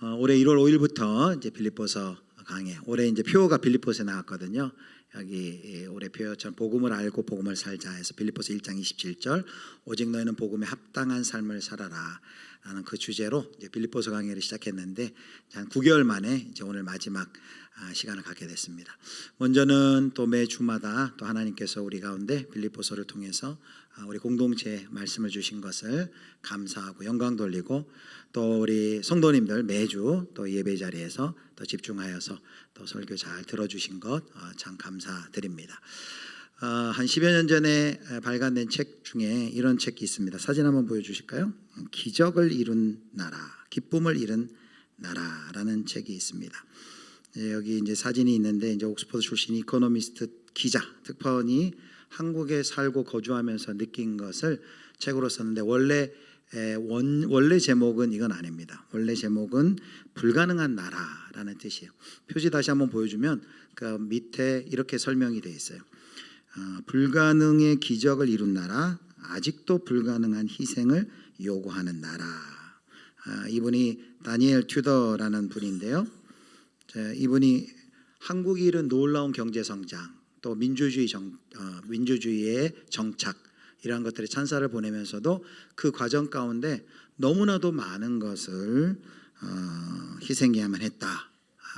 올해 1월 5일부터 이제 빌립보서 강해. 올해 이제 표가 빌립보서에 나왔거든요. 여기 올해 표처럼 복음을 알고 복음을 살자 해서 빌립보서 1장 27절 오직 너희는 복음에 합당한 삶을 살아라 라는 그 주제로 이제 빌립보서 강해를 시작했는데 한 9개월 만에 이제 오늘 마지막 시간을 갖게 됐습니다. 먼저는 또 매 주마다 또 하나님께서 우리 가운데 빌립보서를 통해서 우리 공동체에 말씀을 주신 것을 감사하고 영광 돌리고 또 우리 성도님들 매주 또 예배 자리에서 또 집중하여서 또 설교 잘 들어주신 것 참 감사드립니다. 한 10여 년 전에 발간된 책 중에 이런 책이 있습니다. 사진 한번 보여주실까요? 기적을 이룬 나라, 기쁨을 이룬 나라라는 책이 있습니다. 여기 이제 사진이 있는데 이제 옥스퍼드 출신 이코노미스트 기자 특파원이 한국에 살고 거주하면서 느낀 것을 책으로 썼는데 원래 제목은 이건 아닙니다. 원래 제목은 불가능한 나라라는 뜻이에요. 표지 다시 한번 보여주면 그 밑에 이렇게 설명이 되어 있어요. 불가능의 기적을 이룬 나라, 아직도 불가능한 희생을 요구하는 나라. 이분이 다니엘 튜더라는 분인데요. 이분이 한국이 이룬 놀라운 경제 성장, 또 민주주의의 정착 이러한 것들의 찬사를 보내면서도 그 과정 가운데 너무나도 많은 것을 희생해야만 했다.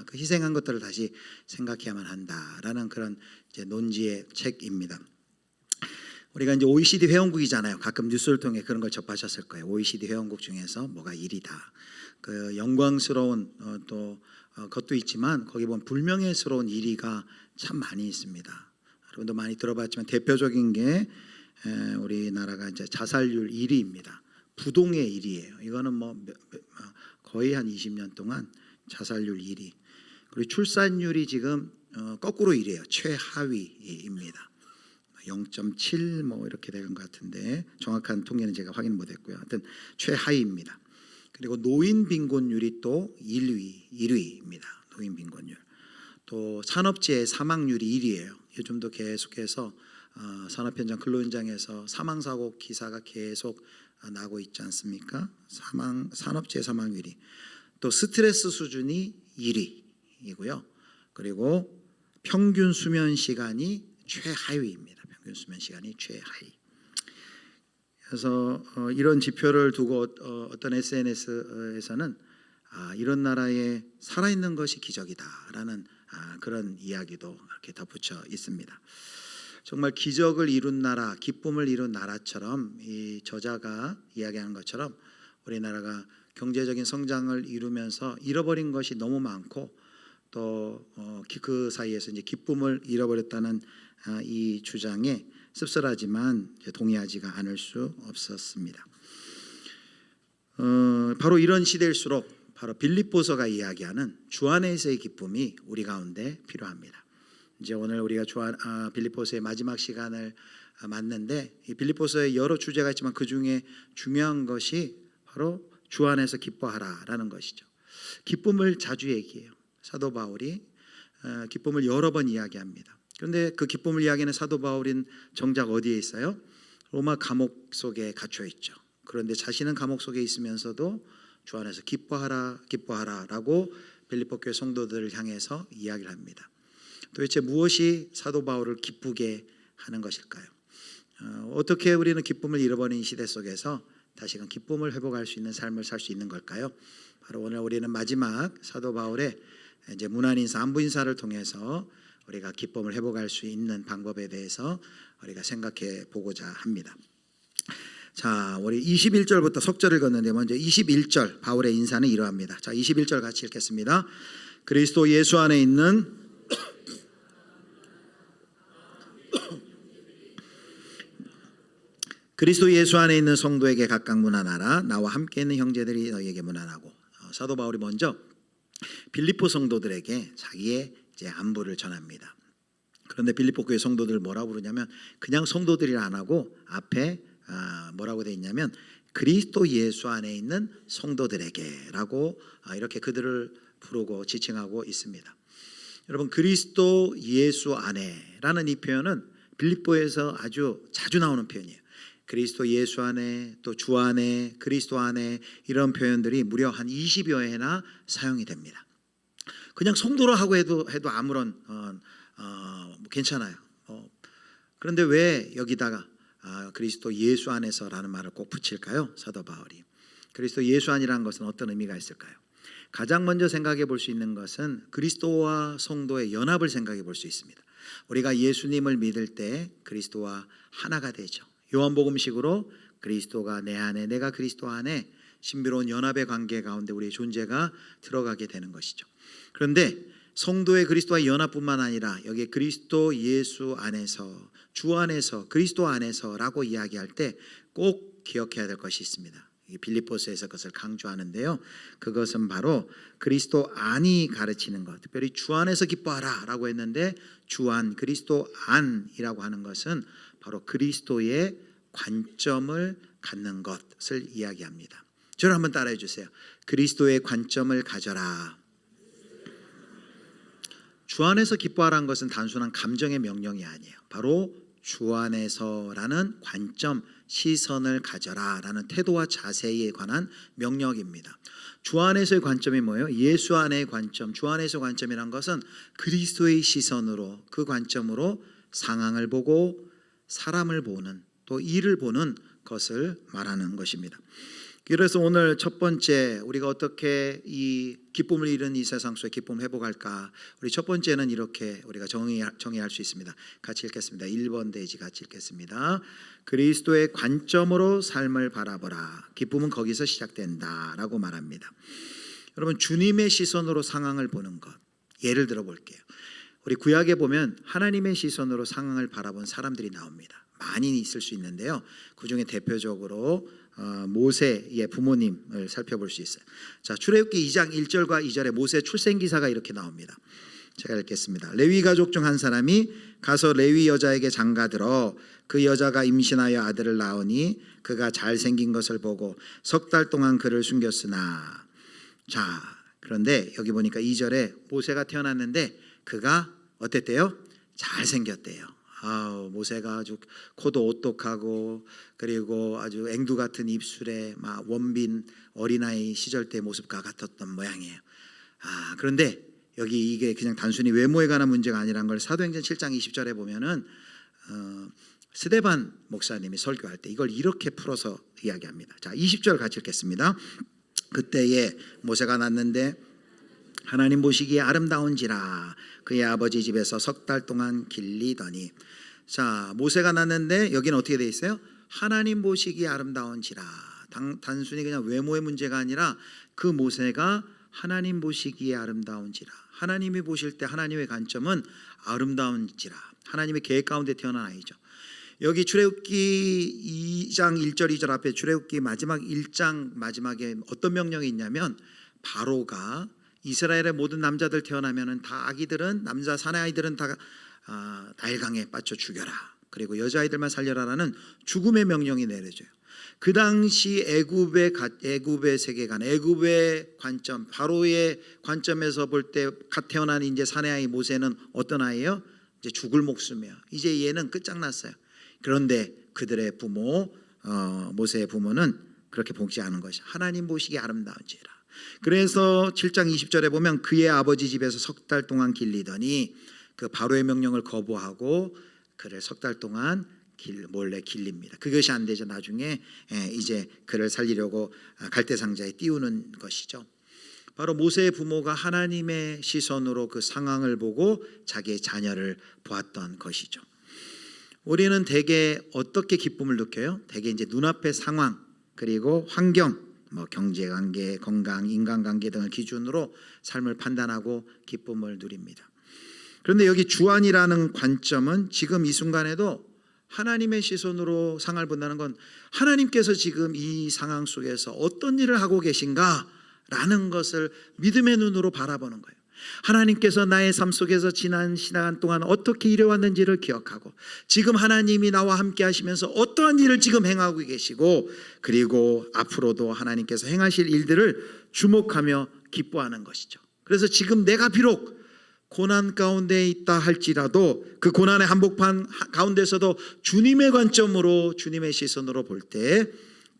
그 희생한 것들을 다시 생각해야만 한다라는 그런 이제 논지의 책입니다. 우리가 이제 OECD 회원국이잖아요. 가끔 뉴스를 통해 그런 걸 접하셨을 거예요. OECD 회원국 중에서 뭐가 1위다. 그 영광스러운 또 것도 있지만 거기 보면 불명예스러운 1위가 참 많이 있습니다. 여러분도 많이 들어봤지만 대표적인 게 우리나라가 이제 자살률 1위입니다. 부동의 1위예요. 이거는 뭐 거의 한 20년 동안 자살률 1위. 그리고 출산율이 지금 거꾸로 1위예요. 최하위입니다. 0.7 뭐 이렇게 되는 것 같은데 정확한 통계는 제가 확인 못했고요. 하여튼 최하위입니다. 그리고 노인 빈곤율이 또 1위입니다. 노인 빈곤율. 또 산업재해 사망률이 1위예요. 요즘도 계속해서 산업 현장 근로 현장에서 사망사고 기사가 계속 나고 있지 않습니까? 산업재해 사망률이. 또 스트레스 수준이 1위이고요. 그리고 평균 수면 시간이 최하위입니다. 평균 수면 시간이 최하위. 그래서 이런 지표를 두고 어떤 SNS에서는 이런 나라에 살아있는 것이 기적이다라는 그런 이야기도 이렇게 덧붙여 있습니다. 정말 기적을 이룬 나라, 기쁨을 이룬 나라처럼 이 저자가 이야기하는 것처럼 우리나라가 경제적인 성장을 이루면서 잃어버린 것이 너무 많고 또 그 사이에서 이제 기쁨을 잃어버렸다는 이 주장에 씁쓸하지만 동의하지가 않을 수 없었습니다. 바로 이런 시대일수록 바로 빌립보서가 이야기하는 주 안에서의 기쁨이 우리 가운데 필요합니다. 이제 오늘 우리가 빌립보서의 마지막 시간을 맞는데 이 빌립보서에 여러 주제가 있지만 그 중에 중요한 것이 바로 주 안에서 기뻐하라라는 것이죠. 기쁨을 자주 얘기해요. 사도 바울이 기쁨을 여러 번 이야기합니다. 그런데 그 기쁨을 이야기하는 사도 바울인 정작 어디에 있어요? 로마 감옥 속에 갇혀 있죠. 그런데 자신은 감옥 속에 있으면서도 주 안에서 기뻐하라라고 빌립보 교회 성도들을 향해서 이야기를 합니다. 도대체 무엇이 사도 바울을 기쁘게 하는 것일까요? 어떻게 우리는 기쁨을 잃어버린 시대 속에서 다시금 기쁨을 회복할 수 있는 삶을 살 수 있는 걸까요? 바로 오늘 우리는 마지막 사도 바울의 이제 문안인사, 안부인사를 통해서 우리가 기쁨을 회복할 수 있는 방법에 대해서 우리가 생각해 보고자 합니다. 자, 우리 21절부터 석절을 걷는데 먼저 21절 바울의 인사는 이러합니다. 자, 21절 같이 읽겠습니다. 그리스도 예수 안에 있는 그리스도 예수 안에 있는 성도에게 각각 문안하라. 나와 함께 있는 형제들이 너희에게 문안하고. 사도 바울이 먼저 빌립보 성도들에게 자기의 이제 안부를 전합니다. 그런데 빌립보 교회 성도들 뭐라고 부르냐면 그냥 성도들이라 안 하고 앞에 뭐라고 되어 있냐면 그리스도 예수 안에 있는 성도들에게라고 이렇게 그들을 부르고 지칭하고 있습니다. 여러분 그리스도 예수 안에라는 이 표현은 빌립보에서 아주 자주 나오는 표현이에요. 그리스도 예수 안에, 또 주 안에, 그리스도 안에, 이런 표현들이 무려 한 20여 회나 사용이 됩니다. 그냥 성도로 하고 해도 아무런 괜찮아요. 그런데 왜 여기다가 그리스도 예수 안에서라는 말을 꼭 붙일까요? 사도 바울이. 그리스도 예수 안이라는 것은 어떤 의미가 있을까요? 가장 먼저 생각해 볼 수 있는 것은 그리스도와 성도의 연합을 생각해 볼 수 있습니다. 우리가 예수님을 믿을 때 그리스도와 하나가 되죠. 요한복음식으로 그리스도가 내 안에, 내가 그리스도 안에 신비로운 연합의 관계 가운데 우리의 존재가 들어가게 되는 것이죠. 그런데 성도의 그리스도와 연합뿐만 아니라 여기에 그리스도 예수 안에서, 주 안에서, 그리스도 안에서라고 이야기할 때 꼭 기억해야 될 것이 있습니다. 빌립보서에서 그것을 강조하는데요. 그것은 바로 그리스도 안이 가르치는 것, 특별히 주 안에서 기뻐하라 라고 했는데 주 안, 그리스도 안이라고 하는 것은 바로 그리스도의 관점을 갖는 것을 이야기합니다. 저를 한번 따라해 주세요. 그리스도의 관점을 가져라. 주 안에서 기뻐하라는 것은 단순한 감정의 명령이 아니에요. 바로 주 안에서라는 관점, 시선을 가져라라는 태도와 자세에 관한 명령입니다. 주 안에서의 관점이 뭐예요? 예수 안의 관점, 주 안에서의 관점이란 것은 그리스도의 시선으로, 그 관점으로 상황을 보고 사람을 보는, 또 일을 보는 것을 말하는 것입니다. 그래서 오늘 첫 번째, 우리가 어떻게 이 기쁨을 잃은 이 세상 속에 기쁨을 회복할까? 우리 첫 번째는 이렇게 우리가 정의할 수 있습니다. 같이 읽겠습니다. 1번 페이지 같이 읽겠습니다. 그리스도의 관점으로 삶을 바라보라. 기쁨은 거기서 시작된다 라고 말합니다. 여러분, 주님의 시선으로 상황을 보는 것, 예를 들어 볼게요. 우리 구약에 보면 하나님의 시선으로 상황을 바라본 사람들이 나옵니다. 많이 있을 수 있는데요, 그 중에 대표적으로 모세의 부모님을 살펴볼 수 있어요. 자, 출애굽기 2장 1절과 2절에 모세 출생 기사가 이렇게 나옵니다. 제가 읽겠습니다. 레위 가족 중 한 사람이 가서 레위 여자에게 장가들어 그 여자가 임신하여 아들을 낳으니 그가 잘생긴 것을 보고 석 달 동안 그를 숨겼으나. 자, 그런데 여기 보니까 2절에 모세가 태어났는데 그가 어땠대요? 잘생겼대요. 모세가 아주 코도 오똑하고, 그리고 아주 앵두 같은 입술에 막 원빈 어린아이 시절 때 모습과 같았던 모양이에요. 그런데 여기 이게 그냥 단순히 외모에 관한 문제가 아니란 걸 사도행전 7장 20절에 보면은 스데반 목사님이 설교할 때 이걸 이렇게 풀어서 이야기합니다. 자, 20절 같이 읽겠습니다. 그때에 모세가 낳는데 하나님 보시기에 아름다운지라 그의 아버지 집에서 석 달 동안 길리더니. 자, 모세가 낳는데 여기는 어떻게 돼 있어요? 하나님 보시기에 아름다운지라. 단순히 그냥 외모의 문제가 아니라 그 모세가 하나님 보시기에 아름다운지라. 하나님이 보실 때 하나님의 관점은 아름다운지라. 하나님의 계획 가운데 태어난 아이죠. 여기 출애굽기 2장 1절 2절 앞에 출애굽기 마지막 1장 마지막에 어떤 명령이 있냐면, 바로가 이스라엘의 모든 남자들 태어나면은 다 아기들은, 남자 사내 아이들은 다 나일강에 빠져 죽여라. 그리고 여자아이들만 살려라라는 죽음의 명령이 내려져요. 그 당시 애굽의 세계관, 애굽의 관점, 바로의 관점에서 볼 때 갓 태어난 이제 사내 아이 모세는 어떤 아이예요? 이제 죽을 목숨이에요. 이제 얘는 끝장났어요. 그런데 그들의 부모, 모세의 부모는 그렇게 보지 않은 것이 하나님 보시기에 아름다운지라. 그래서 7장 20절에 보면 그의 아버지 집에서 석 달 동안 길리더니, 그 바로의 명령을 거부하고 그를 석 달 동안 몰래 길립니다. 그것이 안 되죠. 나중에 이제 그를 살리려고 갈대상자에 띄우는 것이죠. 바로 모세의 부모가 하나님의 시선으로 그 상황을 보고 자기의 자녀를 보았던 것이죠. 우리는 대개 어떻게 기쁨을 느껴요? 대개 이제 눈앞의 상황, 그리고 환경, 경제관계, 건강, 인간관계 등을 기준으로 삶을 판단하고 기쁨을 누립니다. 그런데 여기 주안이라는 관점은 지금 이 순간에도 하나님의 시선으로 상황을 본다는 건 하나님께서 지금 이 상황 속에서 어떤 일을 하고 계신가라는 것을 믿음의 눈으로 바라보는 거예요. 하나님께서 나의 삶 속에서 지난 시간 동안 어떻게 일해왔는지를 기억하고, 지금 하나님이 나와 함께 하시면서 어떠한 일을 지금 행하고 계시고, 그리고 앞으로도 하나님께서 행하실 일들을 주목하며 기뻐하는 것이죠. 그래서 지금 내가 비록 고난 가운데 있다 할지라도 그 고난의 한복판 가운데서도 주님의 관점으로, 주님의 시선으로 볼 때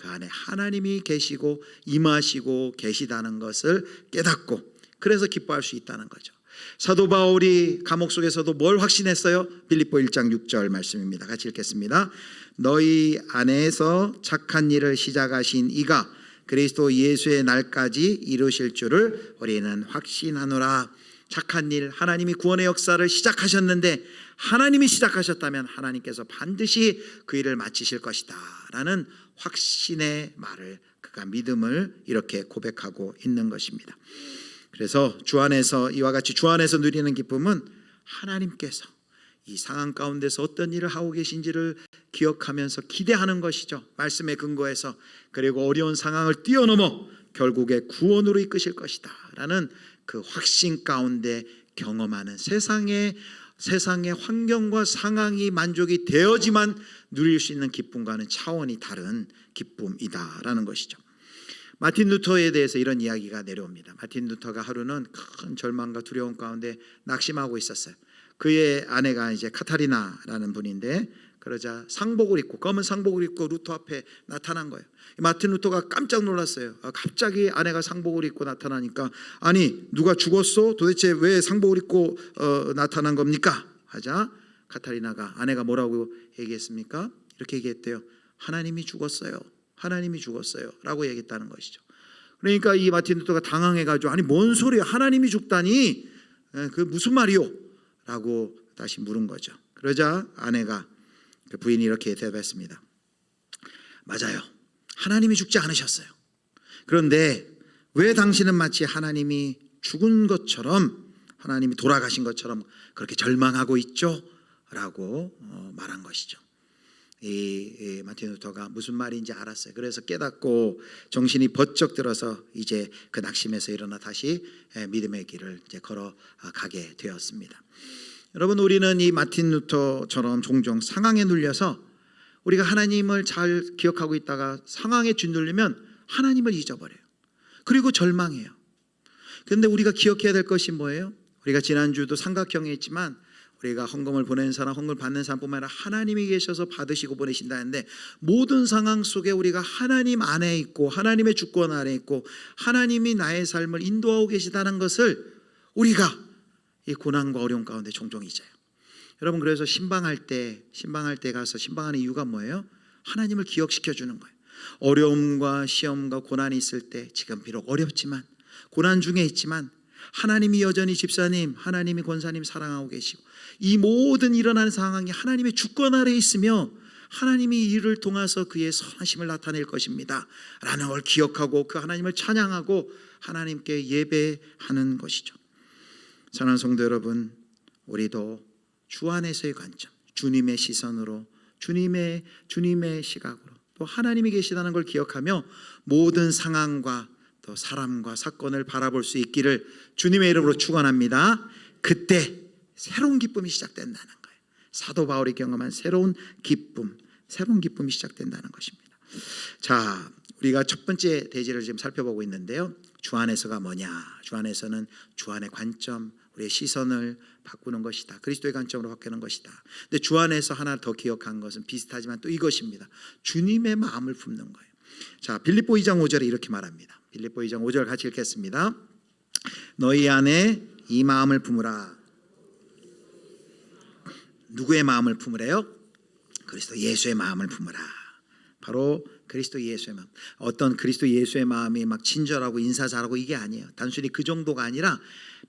그 안에 하나님이 계시고 임하시고 계시다는 것을 깨닫고, 그래서 기뻐할 수 있다는 거죠. 사도 바울이 감옥 속에서도 뭘 확신했어요? 빌립보 1장 6절 말씀입니다. 같이 읽겠습니다. 너희 안에서 착한 일을 시작하신 이가 그리스도 예수의 날까지 이루실 줄을 우리는 확신하노라. 착한 일, 하나님이 구원의 역사를 시작하셨는데, 하나님이 시작하셨다면 하나님께서 반드시 그 일을 마치실 것이다 라는 확신의 말을, 그가 믿음을 이렇게 고백하고 있는 것입니다. 그래서 주 안에서, 이와 같이 주 안에서 누리는 기쁨은 하나님께서 이 상황 가운데서 어떤 일을 하고 계신지를 기억하면서 기대하는 것이죠. 말씀에 근거해서. 그리고 어려운 상황을 뛰어넘어 결국에 구원으로 이끄실 것이다 라는 그 확신 가운데 경험하는, 세상의 환경과 상황이 만족이 되어지만 누릴 수 있는 기쁨과는 차원이 다른 기쁨이다라는 것이죠. 마틴 루터에 대해서 이런 이야기가 내려옵니다. 마틴 루터가 하루는 큰 절망과 두려움 가운데 낙심하고 있었어요. 그의 아내가 이제 카타리나라는 분인데, 그러자 상복을 입고, 검은 상복을 입고 루터 앞에 나타난 거예요. 마틴 루터가 깜짝 놀랐어요. 갑자기 아내가 상복을 입고 나타나니까, 아니 누가 죽었어? 도대체 왜 상복을 입고 나타난 겁니까? 하자 카타리나가, 아내가 뭐라고 얘기했습니까? 이렇게 얘기했대요. 하나님이 죽었어요. 하나님이 죽었어요 라고 얘기했다는 것이죠. 그러니까 이 마틴 루터가 당황해가지고, 아니 뭔 소리야, 하나님이 죽다니, 그 무슨 말이요? 라고 다시 물은 거죠. 그러자 아내가, 그 부인이 이렇게 대답했습니다. 맞아요, 하나님이 죽지 않으셨어요. 그런데 왜 당신은 마치 하나님이 죽은 것처럼, 하나님이 돌아가신 것처럼 그렇게 절망하고 있죠? 라고 말한 것이죠. 이 마틴 루터가 무슨 말인지 알았어요. 그래서 깨닫고 정신이 번쩍 들어서 이제 그 낙심에서 일어나 다시 믿음의 길을 이제 걸어가게 되었습니다. 여러분, 우리는 이 마틴 루터처럼 종종 상황에 눌려서 우리가 하나님을 잘 기억하고 있다가 상황에 짓눌리면 하나님을 잊어버려요. 그리고 절망해요. 그런데 우리가 기억해야 될 것이 뭐예요? 우리가 지난주도 삼각형에 있지만, 우리가 헌금을 보내는 사람, 헌금을 받는 사람뿐만 아니라 하나님이 계셔서 받으시고 보내신다 했는데, 모든 상황 속에 우리가 하나님 안에 있고 하나님의 주권 안에 있고 하나님이 나의 삶을 인도하고 계시다는 것을 우리가 이 고난과 어려움 가운데 종종 잊어요. 여러분, 그래서 신방할 때 가서 신방하는 이유가 뭐예요? 하나님을 기억시켜 주는 거예요. 어려움과 시험과 고난이 있을 때, 지금 비록 어렵지만, 고난 중에 있지만 하나님이 여전히 집사님, 하나님이 권사님 사랑하고 계시고, 이 모든 일어나는 상황이 하나님의 주권 아래에 있으며 하나님이 이를 통해서 그의 선하심을 나타낼 것입니다 라는 걸 기억하고 그 하나님을 찬양하고 하나님께 예배하는 것이죠. 사랑하는 성도 여러분, 우리도 주 안에서의 관점, 주님의 시선으로, 주님의 시각으로 또 하나님이 계시다는 걸 기억하며 모든 상황과 또 사람과 사건을 바라볼 수 있기를 주님의 이름으로 축원합니다. 그때 새로운 기쁨이 시작된다는 거예요. 사도 바울이 경험한 새로운 기쁨이 시작된다는 것입니다. 자, 우리가 첫 번째 대지를 지금 살펴보고 있는데요. 주 안에서가 뭐냐? 주 안에서는 주 안의 관점, 우리의 시선을 바꾸는 것이다. 그리스도의 관점으로 바꾸는 것이다. 근데 주 안에서 하나 더 기억한 것은 비슷하지만 또 이것입니다. 주님의 마음을 품는 거예요. 자, 빌립보 2장 5절에 이렇게 말합니다. 빌립보 2장 5절 같이 읽겠습니다. 너희 안에 이 마음을 품으라. 누구의 마음을 품으래요? 그리스도 예수의 마음을 품으라. 바로 그리스도 예수의 마음. 어떤 그리스도 예수의 마음이 막 친절하고 인사 잘하고 이게 아니에요. 단순히 그 정도가 아니라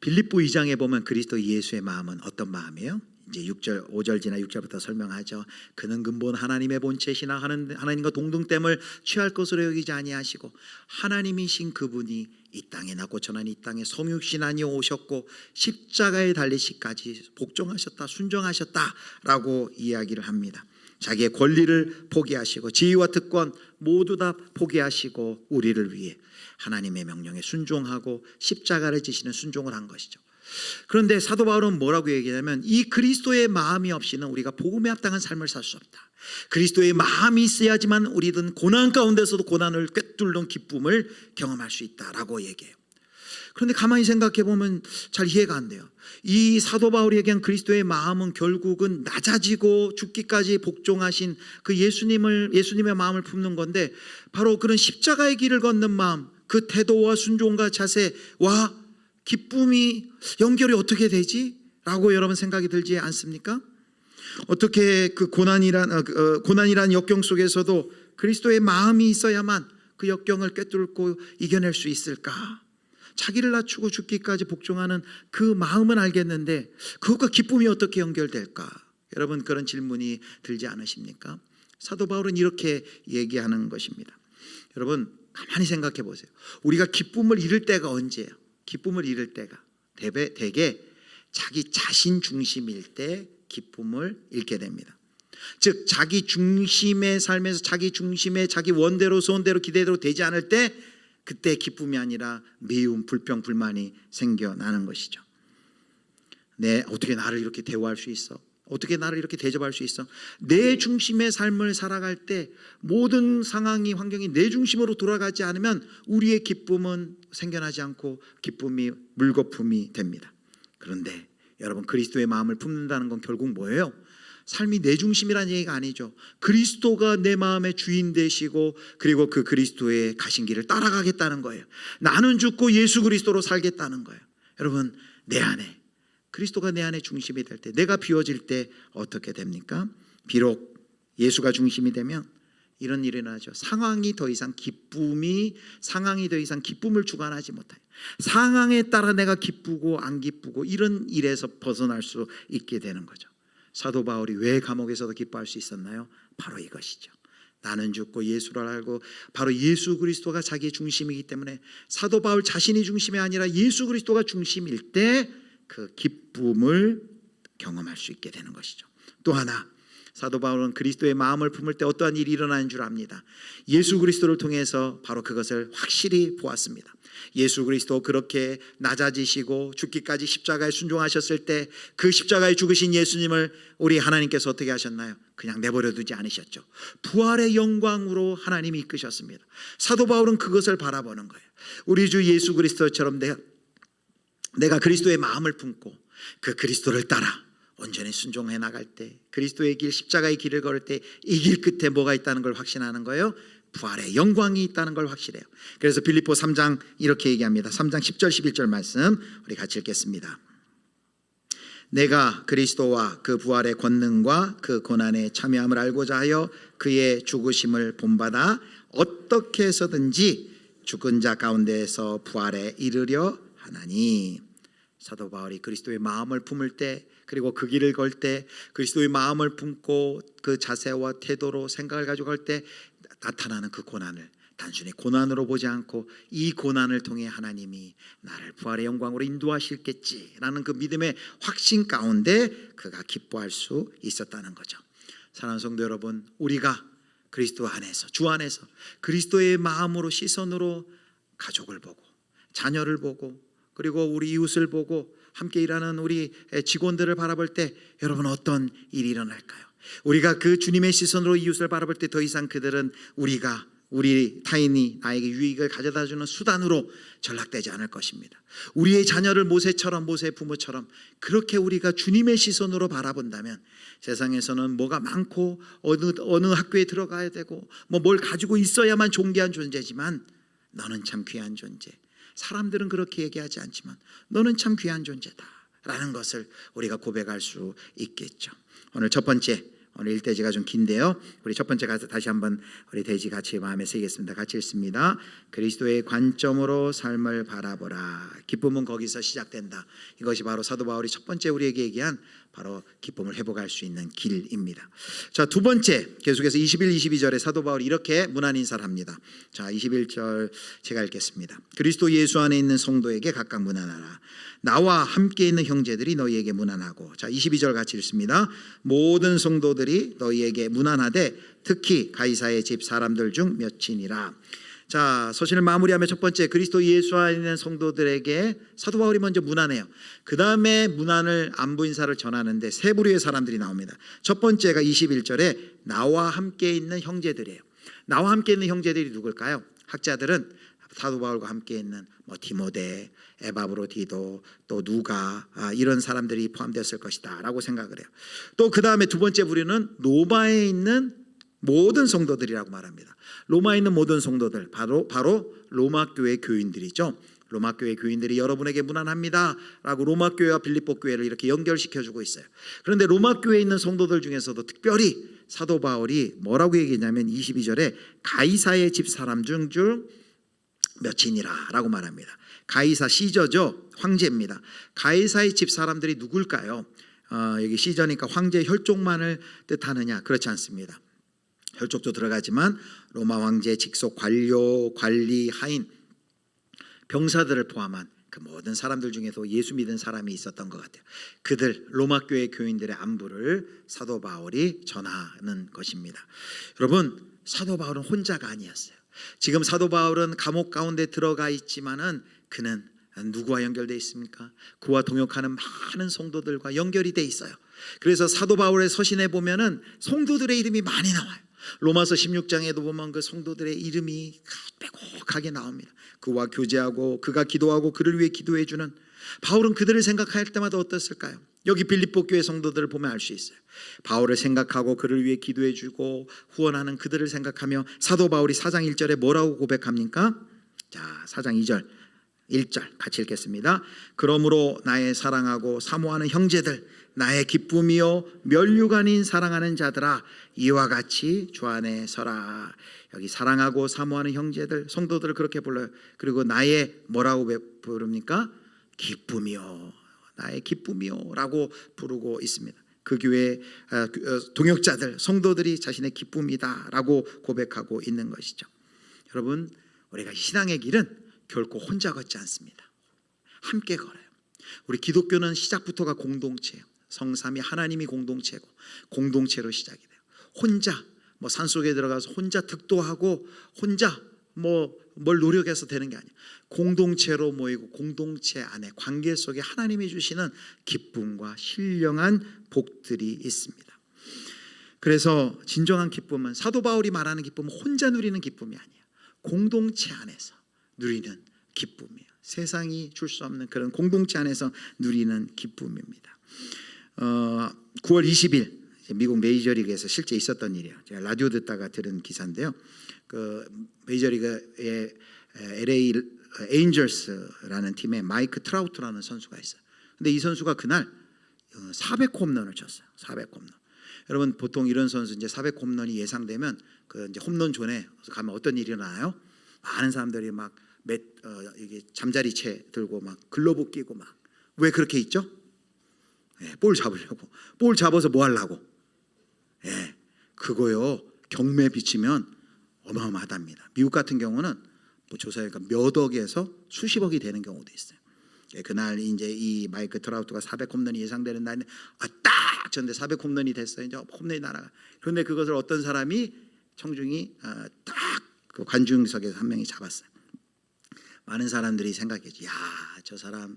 빌립보 2장에 보면 그리스도 예수의 마음은 어떤 마음이에요? 이제 6절, 5절 지나 6절부터 설명하죠. 그는 근본 하나님의 본체시나 하나님과 동등됨을 취할 것으로 여기지 아니하시고 하나님이신 그분이 이 땅에 낳고 전한 이 땅에 성육신 아니요 오셨고 십자가에 달리시까지 복종하셨다, 순종하셨다라고 이야기를 합니다. 자기의 권리를 포기하시고 지위와 특권 모두 다 포기하시고 우리를 위해 하나님의 명령에 순종하고 십자가를 지시는 순종을 한 것이죠. 그런데 사도 바울은 뭐라고 얘기하냐면, 이 그리스도의 마음이 없이는 우리가 복음에 합당한 삶을 살 수 없다. 그리스도의 마음이 있어야지만 우리는 고난 가운데서도 고난을 꿰뚫는 기쁨을 경험할 수 있다라고 얘기해요. 그런데 가만히 생각해 보면 잘 이해가 안 돼요. 이 사도 바울이 얘기한 그리스도의 마음은 결국은 낮아지고 죽기까지 복종하신 그 예수님의 마음을 품는 건데, 바로 그런 십자가의 길을 걷는 마음, 그 태도와 순종과 자세와 기쁨이 연결이 어떻게 되지? 라고 여러분 생각이 들지 않습니까? 어떻게 그 고난이란 역경 속에서도 그리스도의 마음이 있어야만 그 역경을 꿰뚫고 이겨낼 수 있을까? 자기를 낮추고 죽기까지 복종하는 그 마음은 알겠는데 그것과 기쁨이 어떻게 연결될까? 여러분, 그런 질문이 들지 않으십니까? 사도 바울은 이렇게 얘기하는 것입니다. 여러분, 가만히 생각해 보세요. 우리가 기쁨을 잃을 때가 언제예요? 기쁨을 잃을 때가 대개 자기 자신 중심일 때 기쁨을 잃게 됩니다. 즉, 자기 중심의 삶에서 자기 중심의 자기 원대로 소원대로 기대대로 되지 않을 때, 그때 기쁨이 아니라 미움, 불평, 불만이 생겨나는 것이죠. 어떻게 나를 이렇게 대우할 수 있어? 어떻게 나를 이렇게 대접할 수 있어? 내 중심의 삶을 살아갈 때 모든 상황이, 환경이 내 중심으로 돌아가지 않으면 우리의 기쁨은 생겨나지 않고 기쁨이 물거품이 됩니다. 그런데 여러분, 그리스도의 마음을 품는다는 건 결국 뭐예요? 삶이 내 중심이라는 얘기가 아니죠. 그리스도가 내 마음의 주인 되시고, 그리고 그 그리스도의 가신 길을 따라가겠다는 거예요. 나는 죽고 예수 그리스도로 살겠다는 거예요. 여러분, 내 안에 그리스도가 내 안에 중심이 될 때, 내가 비워질 때 어떻게 됩니까? 비록 예수가 중심이 되면 이런 일이 일어나죠. 상황이 더 이상 기쁨을 주관하지 못해요. 상황에 따라 내가 기쁘고 안 기쁘고 이런 일에서 벗어날 수 있게 되는 거죠. 사도 바울이 왜 감옥에서도 기뻐할 수 있었나요? 바로 이것이죠. 나는 죽고 예수를 알고, 바로 예수 그리스도가 자기의 중심이기 때문에 사도 바울 자신이 중심이 아니라 예수 그리스도가 중심일 때 그 기쁨을 경험할 수 있게 되는 것이죠. 또 하나, 사도 바울은 그리스도의 마음을 품을 때 어떠한 일이 일어나는 줄 압니다. 예수 그리스도를 통해서 바로 그것을 확실히 보았습니다. 예수 그리스도 그렇게 낮아지시고 죽기까지 십자가에 순종하셨을 때 그 십자가에 죽으신 예수님을 우리 하나님께서 어떻게 하셨나요? 그냥 내버려 두지 않으셨죠. 부활의 영광으로 하나님이 이끄셨습니다. 사도 바울은 그것을 바라보는 거예요. 우리 주 예수 그리스도처럼 내가 그리스도의 마음을 품고 그 그리스도를 따라 온전히 순종해 나갈 때, 그리스도의 길, 십자가의 길을 걸을 때 이 길 끝에 뭐가 있다는 걸 확신하는 거예요? 부활의 영광이 있다는 걸 확실해요. 그래서 빌립보 3장 이렇게 얘기합니다. 3장 10절 11절 말씀 우리 같이 읽겠습니다. 내가 그리스도와 그 부활의 권능과 그 고난에 참여함을 알고자 하여 그의 죽으심을 본받아 어떻게 해서든지 죽은 자 가운데에서 부활에 이르려 하나니. 사도 바울이 그리스도의 마음을 품을 때, 그리고 그 길을 걸 때, 그리스도의 마음을 품고 그 자세와 태도로 생각을 가지고 갈 때 나타나는 그 고난을 단순히 고난으로 보지 않고 이 고난을 통해 하나님이 나를 부활의 영광으로 인도하실겠지라는 그 믿음의 확신 가운데 그가 기뻐할 수 있었다는 거죠. 사랑하는 성도 여러분, 우리가 그리스도 안에서, 주 안에서 그리스도의 마음으로, 시선으로 가족을 보고, 자녀를 보고, 그리고 우리 이웃을 보고, 함께 일하는 우리 직원들을 바라볼 때 여러분 어떤 일이 일어날까요? 우리가 그 주님의 시선으로 이웃을 바라볼 때 더 이상 그들은 우리 타인이 나에게 유익을 가져다주는 수단으로 전락되지 않을 것입니다. 우리의 자녀를 모세의 부모처럼 그렇게 우리가 주님의 시선으로 바라본다면, 세상에서는 뭐가 많고 어느 학교에 들어가야 되고 뭘 가지고 있어야만 존귀한 존재지만 너는 참 귀한 존재, 사람들은 그렇게 얘기하지 않지만 너는 참 귀한 존재다라는 것을 우리가 고백할 수 있겠죠. 오늘 첫 번째, 오늘 일대지가 좀 긴데요, 우리 첫 번째 가서 다시 한번 우리 대지 같이 마음에 새기겠습니다. 같이 읽습니다. 그리스도의 관점으로 삶을 바라보라. 기쁨은 거기서 시작된다. 이것이 바로 사도 바울이 첫 번째 우리에게 얘기한 바로 기쁨을 회복할 수 있는 길입니다. 자, 두 번째, 계속해서 21, 22절에 사도 바울이 이렇게 문안 인사를 합니다. 자, 21절 제가 읽겠습니다. 그리스도 예수 안에 있는 성도에게 각각 문안하라. 나와 함께 있는 형제들이 너희에게 문안하고. 자, 22절 같이 읽습니다. 모든 성도들이 너희에게 문안하되 특히 가이사의 집 사람들 중 몇이니라. 자, 서신을 마무리하며 첫 번째, 그리스도 예수 안에 있는 성도들에게 사도 바울이 먼저 문안해요. 그 다음에 문안을 안부 인사를 전하는데 세 부류의 사람들이 나옵니다. 첫 번째가 21절에 나와 함께 있는 형제들이에요. 나와 함께 있는 형제들이 누굴까요? 학자들은 사도 바울과 함께 있는 뭐 디모데, 에바브로디도, 또 누가 이런 사람들이 포함되었을 것이다라고 생각을 해요. 또 그 다음에 두 번째 부류는 로마에 있는 모든 성도들이라고 말합니다. 로마에 있는 모든 성도들, 바로 로마 교회 교인들이죠. 로마 교회 교인들이 여러분에게 문안합니다 라고 로마 교회와 빌립보 교회를 이렇게 연결시켜주고 있어요. 그런데 로마 교회에 있는 성도들 중에서도 특별히 사도 바울이 뭐라고 얘기했냐면 22절에 가이사의 집 사람 중 몇이니라 라고 말합니다. 가이사 시저죠. 황제입니다. 가이사의 집 사람들이 누굴까요? 여기 시저니까 황제의 혈족만을 뜻하느냐? 그렇지 않습니다. 혈족도 들어가지만 로마 황제 직속 관료, 관리, 하인, 병사들을 포함한 그 모든 사람들 중에서 예수 믿은 사람이 있었던 것 같아요. 그들 로마 교회 교인들의 안부를 사도 바울이 전하는 것입니다. 여러분, 사도 바울은 혼자가 아니었어요. 지금 사도 바울은 감옥 가운데 들어가 있지만은 그는 누구와 연결되어 있습니까? 그와 동역하는 많은 성도들과 연결이 되어 있어요. 그래서 사도 바울의 서신에 보면은 성도들의 이름이 많이 나와요. 로마서 16장에도 보면 그 성도들의 이름이 빼곡하게 나옵니다. 그와 교제하고 그가 기도하고 그를 위해 기도해 주는, 바울은 그들을 생각할 때마다 어땠을까요? 여기 빌립보 교회 성도들을 보면 알 수 있어요. 바울을 생각하고 그를 위해 기도해 주고 후원하는 그들을 생각하며 사도 바울이 4장 1절에 뭐라고 고백합니까? 자, 4장 2절 1절 같이 읽겠습니다. 그러므로 나의 사랑하고 사모하는 형제들, 나의 기쁨이요 면류관인 사랑하는 자들아, 이와 같이 주 안에 서라. 여기 사랑하고 사모하는 형제들, 성도들을 그렇게 불러요. 그리고 나의 뭐라고 부릅니까? 기쁨이요, 나의 기쁨이요 라고 부르고 있습니다. 그 교회 동역자들, 성도들이 자신의 기쁨이다 라고 고백하고 있는 것이죠. 여러분, 우리가 신앙의 길은 결코 혼자 걷지 않습니다. 함께 걸어요. 우리 기독교는 시작부터가 공동체예요. 성삼위 하나님이 공동체고 공동체로 시작이 돼요. 혼자 뭐 산속에 들어가서 혼자 득도하고 혼자 뭐 뭘 노력해서 되는 게 아니에요. 공동체로 모이고 공동체 안에 관계 속에 하나님이 주시는 기쁨과 신령한 복들이 있습니다. 그래서 진정한 기쁨은, 사도 바울이 말하는 기쁨은 혼자 누리는 기쁨이 아니에요. 공동체 안에서 누리는 기쁨이에요. 세상이 줄 수 없는 그런 공동체 안에서 누리는 기쁨입니다. 9월 20일 미국 메이저리그에서 실제 있었던 일이에요. 제가 라디오 듣다가 들은 기사인데요. 그 메이저리그의 LA 에인절스라는 팀에 마이크 트라우트라는 선수가 있어요. 근데 이 선수가 그날 400홈런을 쳤어요. 400홈런. 여러분, 보통 이런 선수 이제 400홈런이 예상되면 그 이제 홈런 존에 가면 어떤 일이 일어나요? 많은 사람들이 막 이게 잠자리채 들고 막 글러브 끼고 막, 왜 그렇게 있죠? 볼 잡으려고. 볼 잡아서 뭐 하려고? 그거요, 경매 비치면 어마어마하답니다. 미국 같은 경우는 뭐 조사해니까 몇 억에서 수십억이 되는 경우도 있어요. 그날 이제 이 마이크 트라우트가 400홈런이 예상되는 날에 딱 쳤는데 400홈런이 됐어요. 이제 홈런이 날아가. 그런데 그것을 어떤 사람이 청중이 딱 그 관중석에서 한 명이 잡았어요. 많은 사람들이 생각했지, 야, 저 사람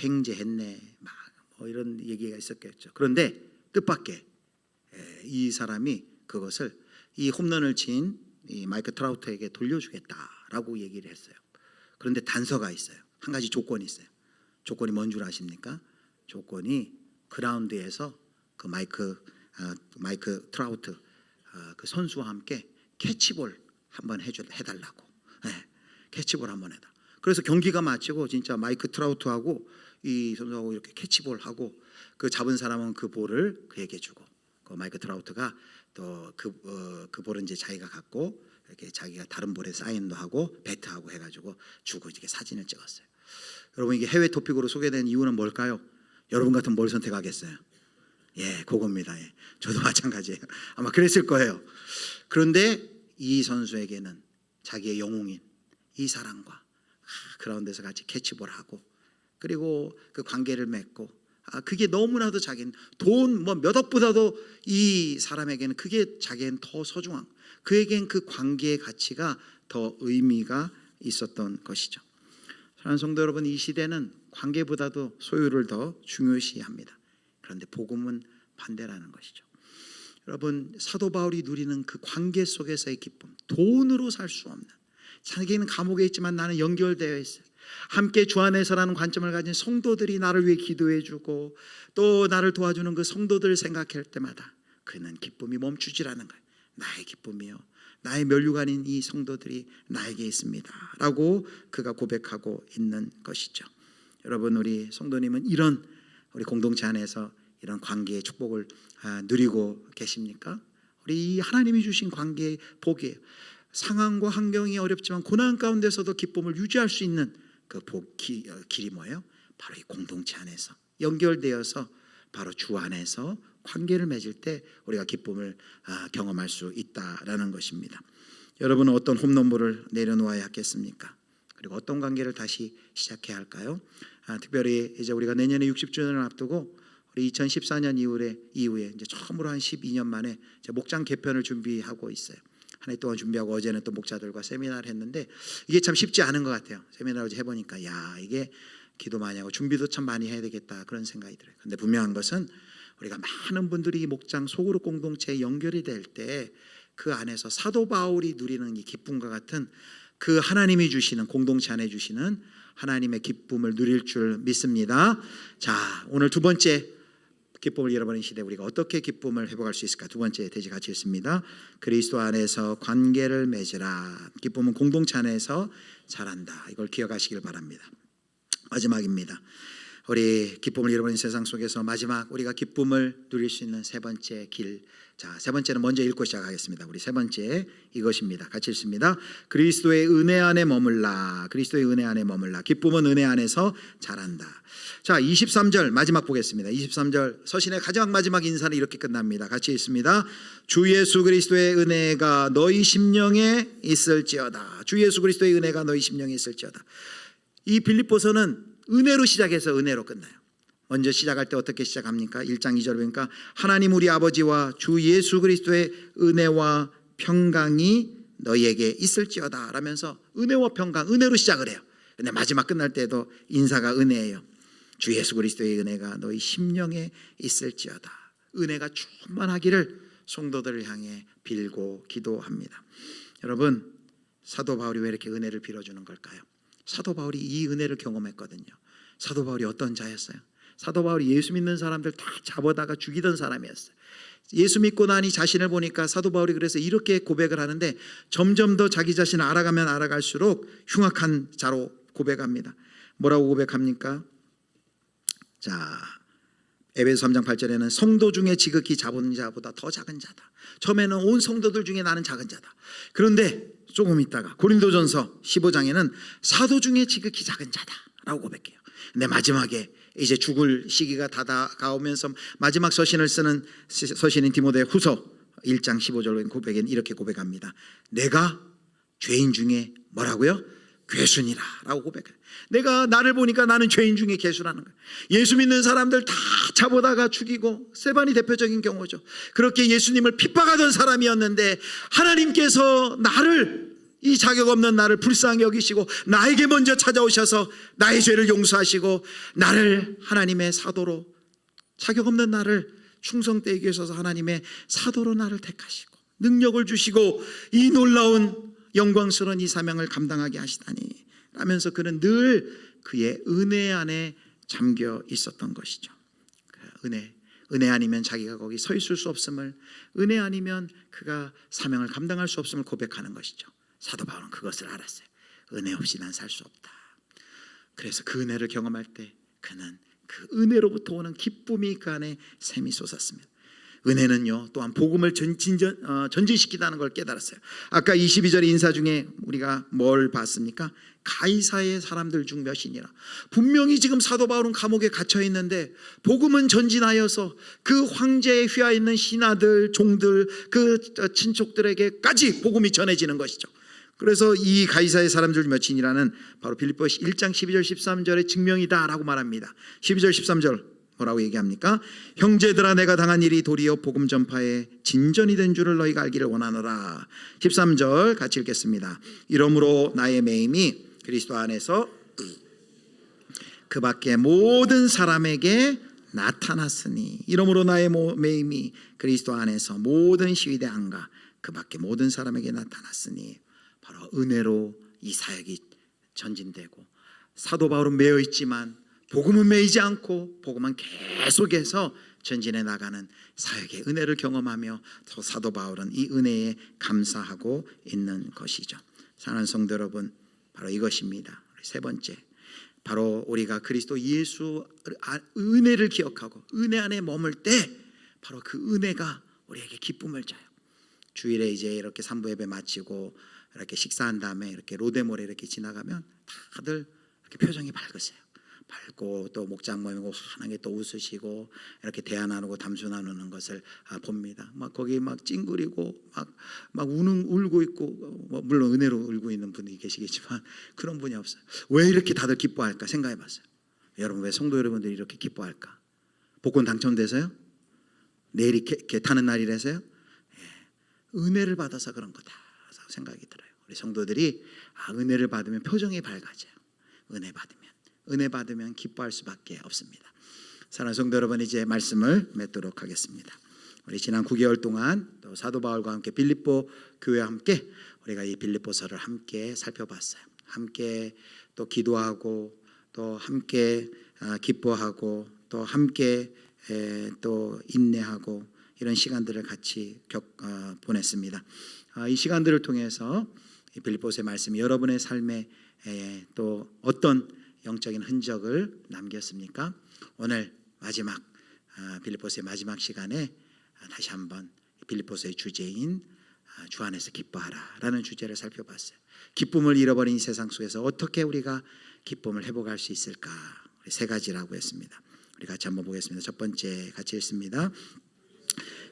횡재했네, 막 뭐 이런 얘기가 있었겠죠. 그런데 뜻밖의 이 사람이 그것을, 이 홈런을 친 이 마이크 트라우트에게 돌려주겠다라고 얘기를 했어요. 그런데 단서가 있어요. 한 가지 조건이 있어요. 조건이 뭔 줄 아십니까? 조건이 그라운드에서 그 마이크 트라우트 그 선수와 함께 캐치볼 한번 해달라고. 캐치볼 한번 해다. 그래서 경기가 마치고 진짜 마이크 트라우트하고 이 선수하고 이렇게 캐치볼 하고, 그 잡은 사람은 그 볼을 그에게 주고, 그 마이크 트라우트가 또 그 볼은 이제 자기가 갖고 이렇게 자기가 다른 볼에 사인도 하고 배트하고 해가지고 주고 이렇게 사진을 찍었어요. 여러분, 이게 해외 토픽으로 소개된 이유는 뭘까요? 여러분 같으면 뭘 선택하겠어요? 그겁니다. 저도 마찬가지예요. 아마 그랬을 거예요. 그런데 이 선수에게는 자기의 영웅인 이 사람과 그라운드에서 같이 캐치볼하고, 그리고 그 관계를 맺고, 그게 너무나도 자기는 돈 뭐 몇 억보다도 이 사람에게는 그게 자기는 더 소중한, 그에겐 그 관계의 가치가 더 의미가 있었던 것이죠. 사랑하는 성도 여러분, 이 시대는 관계보다도 소유를 더 중요시합니다. 그런데 복음은 반대라는 것이죠. 여러분, 사도 바울이 누리는 그 관계 속에서의 기쁨, 돈으로 살 수 없는 자기는 감옥에 있지만 나는 연결되어 있어요. 함께 주 안에서라는 관점을 가진 성도들이 나를 위해 기도해 주고 또 나를 도와주는 그 성도들을 생각할 때마다 그는 기쁨이 멈추질 않은 거예요. 나의 기쁨이요, 나의 면류관인 이 성도들이 나에게 있습니다 라고 그가 고백하고 있는 것이죠. 여러분, 우리 성도님은 이런 우리 공동체 안에서 이런 관계의 축복을 누리고 계십니까? 우리 이 하나님이 주신 관계의 복이에요. 상황과 환경이 어렵지만 고난 가운데서도 기쁨을 유지할 수 있는 그 길이 뭐예요? 바로 이 공동체 안에서 연결되어서 바로 주 안에서 관계를 맺을 때 우리가 기쁨을 경험할 수 있다라는 것입니다. 여러분은 어떤 홈런볼을 내려놓아야 하겠습니까? 그리고 어떤 관계를 다시 시작해야 할까요? 특별히 이제 우리가 내년에 60주년을 앞두고 우리 2014년 이후에 이제 처음으로 한 12년 만에 이제 목장 개편을 준비하고 있어요. 한 해 동안 준비하고 어제는 또 목자들과 세미나를 했는데 이게 참 쉽지 않은 것 같아요. 세미나를 어제 해보니까 이게 기도 많이 하고 준비도 참 많이 해야 되겠다 그런 생각이 들어요. 근데 분명한 것은 우리가 많은 분들이 목장 소그룹 공동체에 연결이 될 때 그 안에서 사도 바울이 누리는 이 기쁨과 같은 그 하나님이 주시는 공동체 안에 주시는 하나님의 기쁨을 누릴 줄 믿습니다. 자, 오늘 두 번째 기쁨을 잃어버린 시대 우리가 어떻게 기쁨을 회복할 수 있을까? 두 번째 대지 같이 있습니다. 그리스도 안에서 관계를 맺으라. 기쁨은 공동체 안에서 자란다. 이걸 기억하시길 바랍니다. 마지막입니다. 우리 기쁨을 잃어버린 세상 속에서 마지막 우리가 기쁨을 누릴 수 있는 세 번째 길. 자, 세 번째는 먼저 읽고 시작하겠습니다. 우리 세 번째 이것입니다. 같이 읽습니다. 그리스도의 은혜 안에 머물라. 그리스도의 은혜 안에 머물라. 기쁨은 은혜 안에서 자란다. 자, 23절 마지막 보겠습니다. 23절 서신의 가장 마지막 인사는 이렇게 끝납니다. 같이 읽습니다. 주 예수 그리스도의 은혜가 너희 심령에 있을지어다. 주 예수 그리스도의 은혜가 너희 심령에 있을지어다. 이 빌립보서는 은혜로 시작해서 은혜로 끝나요. 먼저 시작할 때 어떻게 시작합니까? 1장 2절 보니까 하나님 우리 아버지와 주 예수 그리스도의 은혜와 평강이 너희에게 있을지어다 라면서 은혜와 평강, 은혜로 시작을 해요. 근데 마지막 끝날 때도 인사가 은혜예요. 주 예수 그리스도의 은혜가 너희 심령에 있을지어다. 은혜가 충만하기를 성도들을 향해 빌고 기도합니다. 여러분, 사도 바울이 왜 이렇게 은혜를 빌어주는 걸까요? 사도 바울이 이 은혜를 경험했거든요. 사도 바울이 어떤 자였어요? 사도 바울이 예수 믿는 사람들 다 잡아다가 죽이던 사람이었어요. 예수 믿고 나니 자신을 보니까 사도 바울이 그래서 이렇게 고백을 하는데 점점 더 자기 자신을 알아가면 알아갈수록 흉악한 자로 고백합니다. 뭐라고 고백합니까? 자, 에베소 3장 8절에는 성도 중에 지극히 작은 자보다 더 작은 자다. 처음에는 온 성도들 중에 나는 작은 자다. 그런데 조금 있다가 고린도전서 15장에는 사도 중에 지극히 작은 자다라고 고백해요. 근데 마지막에 이제 죽을 시기가 다가오면서 마지막 서신을 쓰는 서신인 디모데 후서 1장 15절 고백엔 이렇게 고백합니다. 내가 죄인 중에 뭐라고요? 괴순이라 라고 고백해요. 내가 나를 보니까 나는 죄인 중에 괴수라는 거예요. 예수 믿는 사람들 다 잡아다가 죽이고, 스데반이 대표적인 경우죠. 그렇게 예수님을 핍박하던 사람이었는데 하나님께서 나를, 이 자격 없는 나를 불쌍히 여기시고 나에게 먼저 찾아오셔서 나의 죄를 용서하시고 나를 하나님의 사도로, 자격 없는 나를 충성되게 하셔서 하나님의 사도로 나를 택하시고 능력을 주시고 이 놀라운 영광스러운 이 사명을 감당하게 하시다니 라면서 그는 늘 그의 은혜 안에 잠겨 있었던 것이죠. 은혜 아니면 자기가 거기 서 있을 수 없음을, 은혜 아니면 그가 사명을 감당할 수 없음을 고백하는 것이죠. 사도 바울은 그것을 알았어요. 은혜 없이 난 살 수 없다. 그래서 그 은혜를 경험할 때 그는 그 은혜로부터 오는 기쁨이 그 안에 샘이 솟았습니다. 은혜는요 또한 복음을 전진시키다는 걸 깨달았어요. 아까 22절 인사 중에 우리가 뭘 봤습니까? 가이사의 사람들 중 몇이니라. 분명히 지금 사도 바울은 감옥에 갇혀 있는데 복음은 전진하여서 그 황제에 휘하 있는 신하들, 종들, 그 친족들에게까지 복음이 전해지는 것이죠. 그래서 이 가이사의 사람들 몇이니라는 바로 빌립보서 1장 12절 13절의 증명이다라고 말합니다. 12절 13절 뭐라고 얘기합니까? 형제들아 내가 당한 일이 도리어 복음 전파에 진전이 된 줄을 너희가 알기를 원하노라. 13절 같이 읽겠습니다. 이러므로 나의 매임이 그리스도 안에서 그 밖에 모든 사람에게 나타났으니, 이러므로 나의 매임이 그리스도 안에서 모든 시위대 안과 그 밖에 모든 사람에게 나타났으니, 바로 은혜로 이 사역이 전진되고, 사도 바울은 매여 있지만 복음은 매이지 않고 복음은 계속해서 전진해 나가는 사역의 은혜를 경험하며 또 사도 바울은 이 은혜에 감사하고 있는 것이죠. 사랑하는 성도 여러분, 바로 이것입니다. 세 번째, 바로 우리가 그리스도 예수 은혜를 기억하고 은혜 안에 머물 때 바로 그 은혜가 우리에게 기쁨을 줘요. 주일에 이제 이렇게 삼부 예배 마치고 이렇게 식사한 다음에 이렇게 로데몰에 이렇게 지나가면 다들 이렇게 표정이 밝으세요. 밝고 또 목장 모이고 환하게 또 웃으시고 이렇게 대화 나누고 담소 나누는 것을 봅니다. 막 거기 막 찡그리고 막 울고 있고, 물론 은혜로 울고 있는 분이 계시겠지만 그런 분이 없어요. 왜 이렇게 다들 기뻐할까 생각해봤어요. 여러분, 왜 성도 여러분들이 이렇게 기뻐할까? 복권 당첨돼서요? 내일이 개타는 날이라서요? 은혜를 받아서 그런 거다 생각이 들어요. 우리 성도들이 은혜를 받으면 표정이 밝아져요. 은혜 받으면 기뻐할 수밖에 없습니다. 사랑하는 성도 여러분, 이제 말씀을 맺도록 하겠습니다. 우리 지난 9개월 동안 또 사도 바울과 함께 빌립보 교회와 함께 우리가 이 빌립보서를 함께 살펴봤어요. 함께 또 기도하고 또 함께 기뻐하고 또 함께 또 인내하고 이런 시간들을 같이 보냈습니다. 이 시간들을 통해서 빌립보서의 말씀이 여러분의 삶에 또 어떤 영적인 흔적을 남겼습니까? 오늘 마지막 빌립보서의 마지막 시간에 다시 한번 빌립보서의 주제인 주 안에서 기뻐하라라는 주제를 살펴봤어요. 기쁨을 잃어버린 이 세상 속에서 어떻게 우리가 기쁨을 회복할 수 있을까? 세 가지라고 했습니다. 우리 같이 한번 보겠습니다. 첫 번째 같이 읽습니다.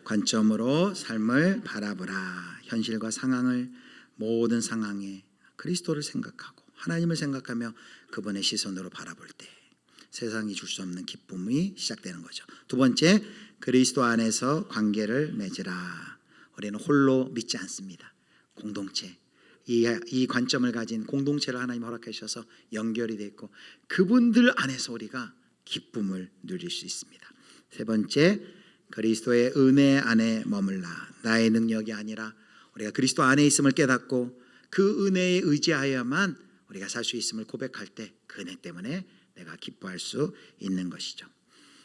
관점으로 삶을 바라보라. 현실과 상황을, 모든 상황에 그리스도를 생각하고 하나님을 생각하며 그분의 시선으로 바라볼 때 세상이 줄 수 없는 기쁨이 시작되는 거죠. 두 번째, 그리스도 안에서 관계를 맺으라. 우리는 홀로 믿지 않습니다. 공동체, 이 관점을 가진 공동체를 하나님 허락해 주셔서 연결이 되어 있고 그분들 안에서 우리가 기쁨을 누릴 수 있습니다. 세 번째, 그리스도의 은혜 안에 머물라. 나의 능력이 아니라 우리가 그리스도 안에 있음을 깨닫고 그 은혜에 의지하여야만 우리가 살 수 있음을 고백할 때 그 은혜 때문에 내가 기뻐할 수 있는 것이죠.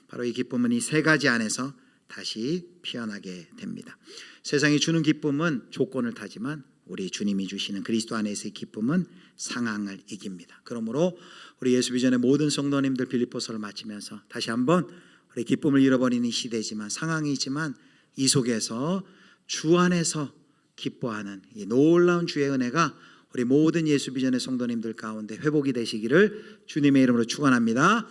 바로 이 기쁨은 이 세 가지 안에서 다시 피어나게 됩니다. 세상이 주는 기쁨은 조건을 타지만 우리 주님이 주시는 그리스도 안에서의 기쁨은 상황을 이깁니다. 그러므로 우리 예수 비전의 모든 성도님들 빌립보서를 마치면서 다시 한번 우리 기쁨을 잃어버리는 이 시대지만 상황이지만 이 속에서 주 안에서 기뻐하는 이 놀라운 주의 은혜가 우리 모든 예수 비전의 성도님들 가운데 회복이 되시기를 주님의 이름으로 축원합니다.